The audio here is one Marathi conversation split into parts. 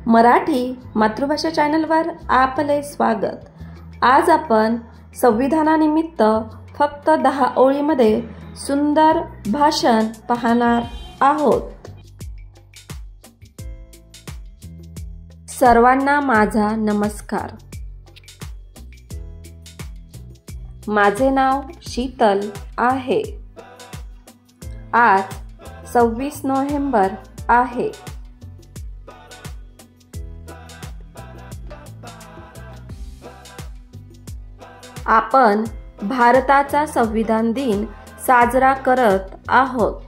मराठी मातृभाषा चॅनलवर आपले स्वागत। आज आपण संविधानानिमित्त फक्त 10 ओळीमध्ये सुंदर भाषण पाहणार आहोत। सर्वांना माझा नमस्कार। माझे नाव शीतल आहे। आज 26 नोव्हेंबर आहे। आपण भारताचा संविधान दिन साजरा करत आहोत।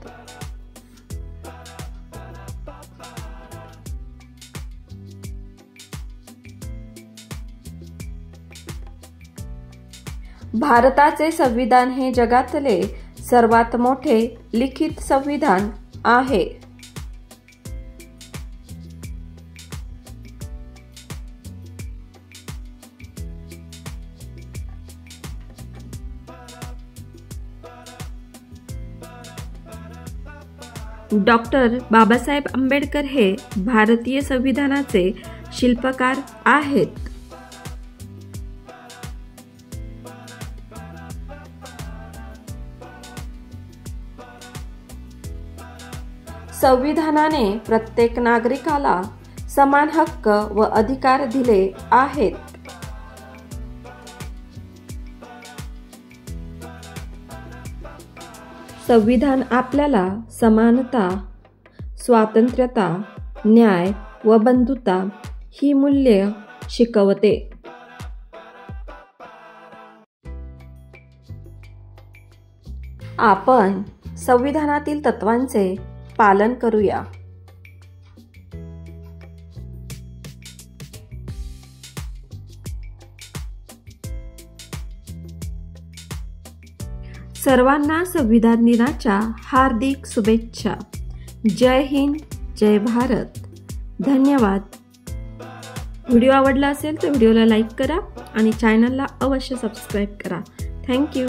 भारताचे संविधान हे जगातले सर्वात मोठे लिखित संविधान आहे। डॉक्टर बाबासाहेब आंबेडकर हे भारतीय संविधानाचे शिल्पकार आहेत। संविधानाने प्रत्येक नागरिकाला समान हक्क व अधिकार दिले आहेत। संविधान आपल्याला समानता, स्वातंत्र्यता, न्याय व बंधुता ही मूल्ये शिकवते। आपण संविधानातील तत्वांचे पालन करूया। सर्वांना संविधान दिनाच्या हार्दिक शुभेच्छा। जय हिंद, जय भारत। धन्यवाद। व्हिडिओ आवडला असेल तर व्हिडिओला लाईक करा आणि चॅनलला अवश्य सबस्क्राईब करा। Thank you.